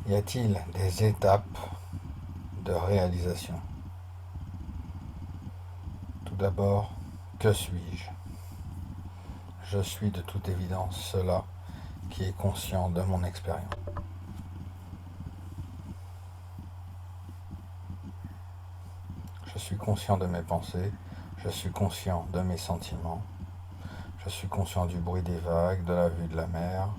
Y a-t-il des étapes de réalisation? Tout d'abord, que suis-je? Je suis de toute évidence cela qui est conscient de mon expérience. Je suis conscient de mes pensées, je suis conscient de mes sentiments, je suis conscient du bruit des vagues, de la vue de la mer,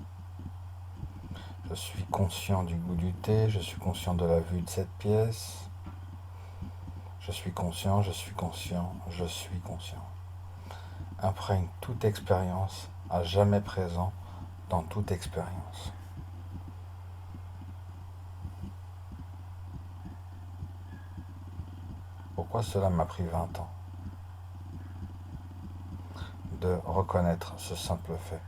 je suis conscient du goût du thé, je suis conscient de la vue de cette pièce, je suis conscient, je suis conscient, je suis conscient. Imprègne toute expérience, à jamais présent dans toute expérience. Pourquoi cela m'a pris 20 ans de reconnaître ce simple fait?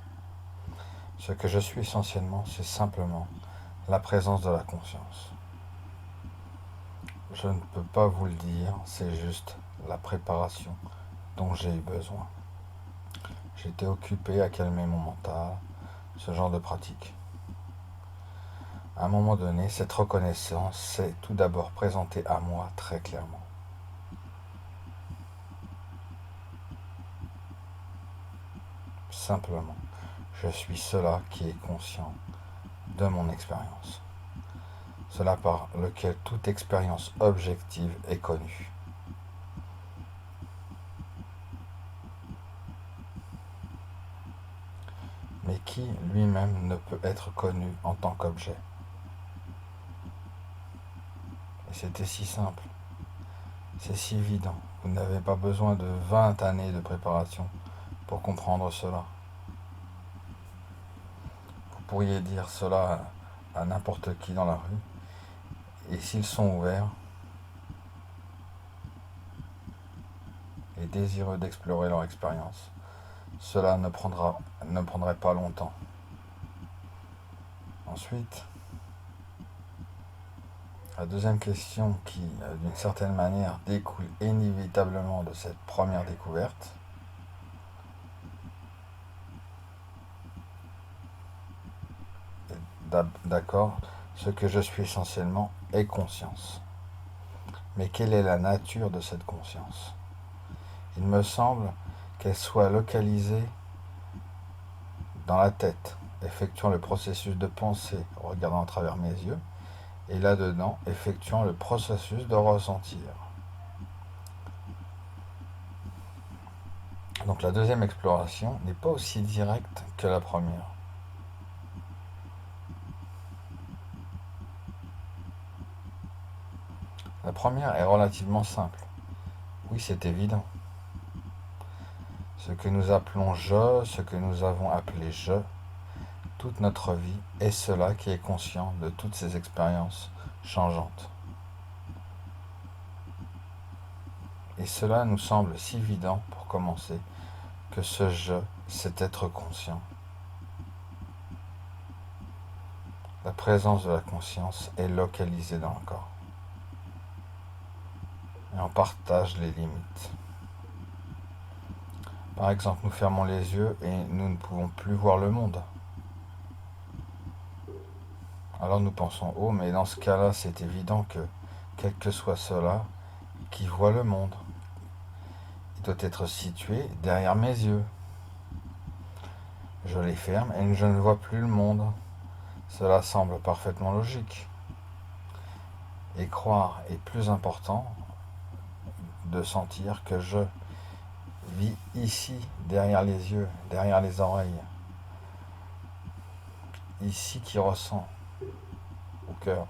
Ce que je suis essentiellement, c'est simplement la présence de la conscience. Je ne peux pas vous le dire, c'est juste la préparation dont j'ai eu besoin. J'étais occupé à calmer mon mental, ce genre de pratique. À un moment donné, cette reconnaissance s'est tout d'abord présentée à moi très clairement. Simplement, je suis cela qui est conscient de mon expérience. Cela par lequel toute expérience objective est connue. Mais qui lui-même ne peut être connu en tant qu'objet. Et c'était si simple, c'est si évident. Vous n'avez pas besoin de 20 années de préparation pour comprendre cela. Vous pourriez dire cela à n'importe qui dans la rue, et s'ils sont ouverts et désireux d'explorer leur expérience, cela ne prendrait pas longtemps. Ensuite, la deuxième question qui, d'une certaine manière, découle inévitablement de cette première découverte, d'accord, ce que je suis essentiellement est conscience. Mais quelle est la nature de cette conscience? Il me semble qu'elle soit localisée dans la tête, effectuant le processus de pensée, regardant à travers mes yeux, et là-dedans, effectuant le processus de ressentir. Donc la deuxième exploration n'est pas aussi directe que la première. La première est relativement simple. Oui, c'est évident. Ce que nous appelons je, ce que nous avons appelé je, toute notre vie est cela qui est conscient de toutes ces expériences changeantes. Et cela nous semble si évident pour commencer que ce je, c'est être conscient. La présence de la conscience est localisée dans le corps. Et on partage les limites. Par exemple, nous fermons les yeux et nous ne pouvons plus voir le monde. Alors nous pensons, oh, mais dans ce cas-là, c'est évident que, quel que soit cela, qui voit le monde, il doit être situé derrière mes yeux. Je les ferme et je ne vois plus le monde. Cela semble parfaitement logique. Et croire est plus important de sentir que je vis ici, derrière les yeux, derrière les oreilles, ici qui ressent au cœur.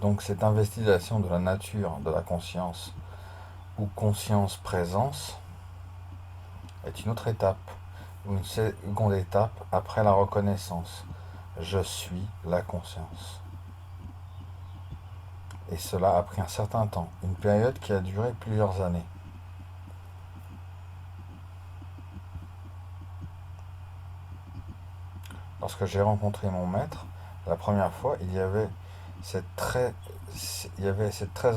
Donc cette investigation de la nature de la conscience ou conscience-présence est une autre étape, ou une seconde étape après la reconnaissance. Je suis la conscience. Et cela a pris un certain temps, une période qui a duré plusieurs années. Lorsque j'ai rencontré mon maître, la première fois, il y avait cette très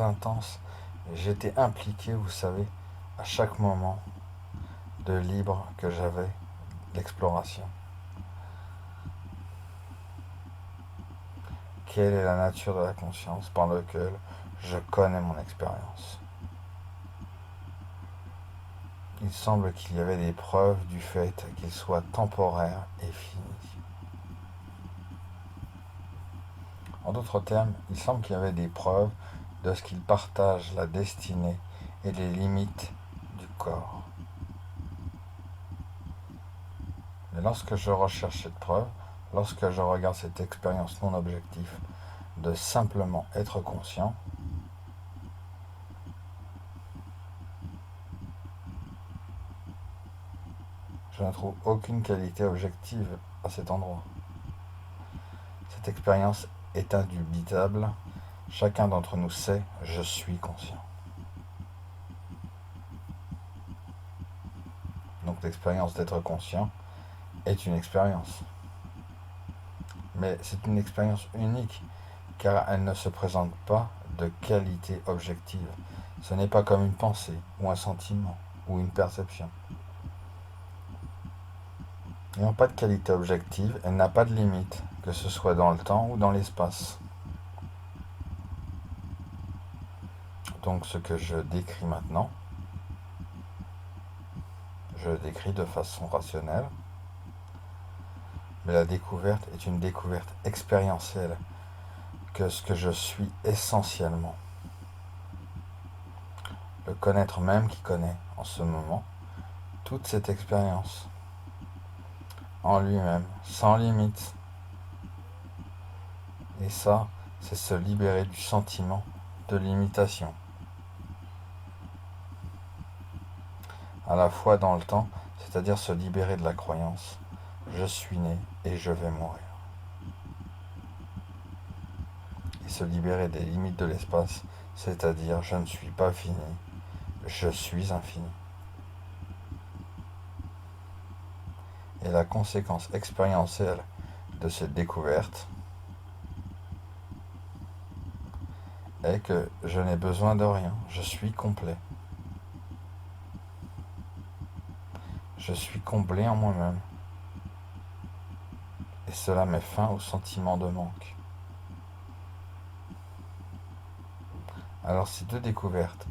intense. J'étais impliqué, vous savez, à chaque moment de libre que j'avais, d'exploration. quelle est la nature de la conscience par laquelle je connais mon expérience. Il semble qu'il y avait des preuves du fait qu'il soit temporaire et fini. En d'autres termes, il semble qu'il y avait des preuves de ce qu'il partage la destinée et les limites du corps. Mais lorsque je recherche cette preuve, lorsque je regarde cette expérience non objective de simplement être conscient, je ne trouve aucune qualité objective à cet endroit. Cette expérience est indubitable. Chacun d'entre nous sait, je suis conscient. Donc l'expérience d'être conscient est une expérience. Mais c'est une expérience unique, car elle ne se présente pas de qualité objective. Ce n'est pas comme une pensée, ou un sentiment, ou une perception. N'ayant pas de qualité objective, elle n'a pas de limite, que ce soit dans le temps ou dans l'espace. Donc ce que je décris maintenant, je le décris de façon rationnelle, mais la découverte est une découverte expérientielle, que ce que je suis essentiellement. Le connaître même qui connaît en ce moment toute cette expérience en lui-même, sans limite. Et ça, c'est se libérer du sentiment de limitation. À la fois dans le temps, c'est-à-dire se libérer de la croyance « je suis né et je vais mourir ». Et se libérer des limites de l'espace, c'est-à-dire « je ne suis pas fini, je suis infini ». Et la conséquence expérientielle de cette découverte est que je n'ai besoin de rien, je suis complet. Je suis comblé en moi-même. Et cela met fin au sentiment de manque. Alors ces deux découvertes,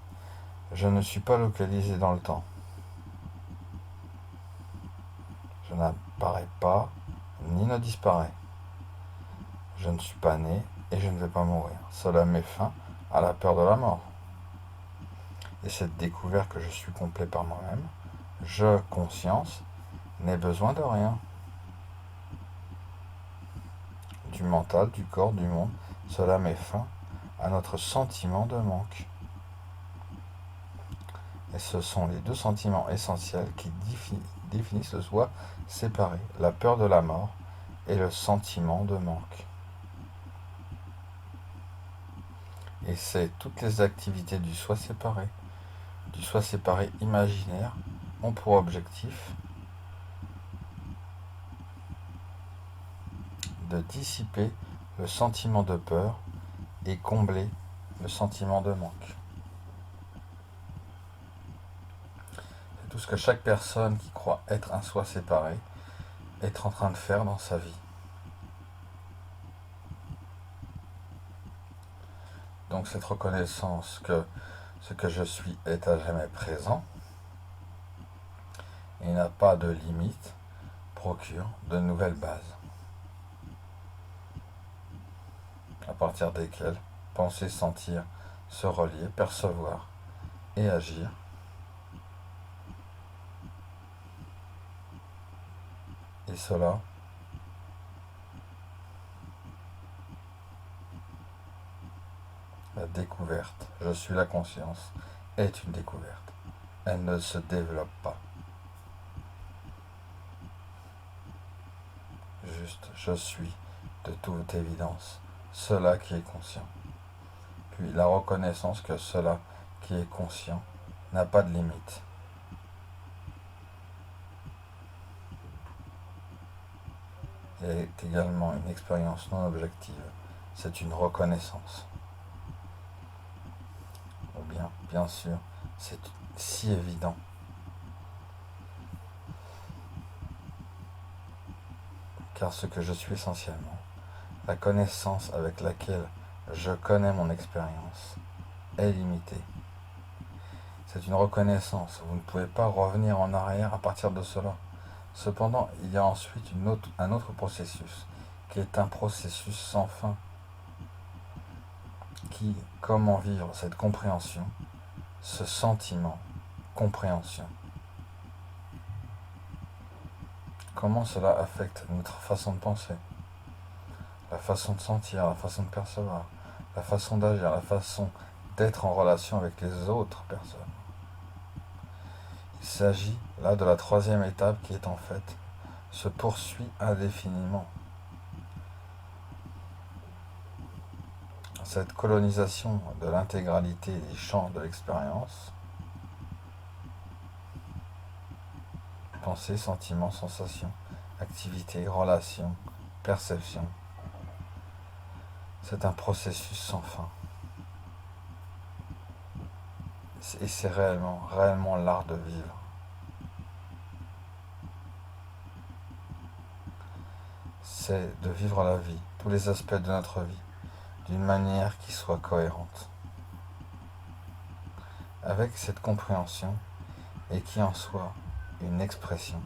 je ne suis pas localisé dans le temps. Je n'apparais pas, ni ne disparais. Je ne suis pas né et je ne vais pas mourir. Cela met fin à la peur de la mort. Et cette découverte que je suis complet par moi-même, je, conscience, n'ai besoin de rien. Du mental, du corps, du monde, cela met fin à notre sentiment de manque. Et ce sont les deux sentiments essentiels qui définissent le soi séparé, la peur de la mort et le sentiment de manque. Et c'est toutes les activités du soi séparé imaginaire, ont pour objectif de dissiper le sentiment de peur et combler le sentiment de manque. C'est tout ce que chaque personne qui croit être un soi séparé est en train de faire dans sa vie. Donc cette reconnaissance que ce que je suis est à jamais présent et n'a pas de limite procure de nouvelles bases à partir desquelles penser, sentir, se relier, percevoir et agir et cela la découverte, je suis la conscience, est une découverte. Elle ne se développe pas. Juste, je suis, de toute évidence, cela qui est conscient. Puis la reconnaissance que cela qui est conscient n'a pas de limite. Est également une expérience non objective. C'est une reconnaissance. Ou bien sûr, c'est si évident. Car ce que je suis essentiellement La connaissance avec laquelle je connais mon expérience est limitée. C'est une reconnaissance. Vous ne pouvez pas revenir en arrière à partir de cela. Cependant, il y a ensuite un autre processus, qui est un processus sans fin, qui, comment vivre cette compréhension, ce sentiment, compréhension. Comment cela affecte notre façon de penser, la façon de sentir, la façon de percevoir, la façon d'agir, la façon d'être en relation avec les autres personnes. Il s'agit là de la troisième étape qui est en fait se poursuit indéfiniment. Cette colonisation de l'intégralité des champs de l'expérience, pensée, sentiment, sensation, activité, relation, perception, c'est un processus sans fin. Et c'est réellement l'art de vivre. C'est de vivre la vie, tous les aspects de notre vie, d'une manière qui soit cohérente, avec cette compréhension et qui en soit une expression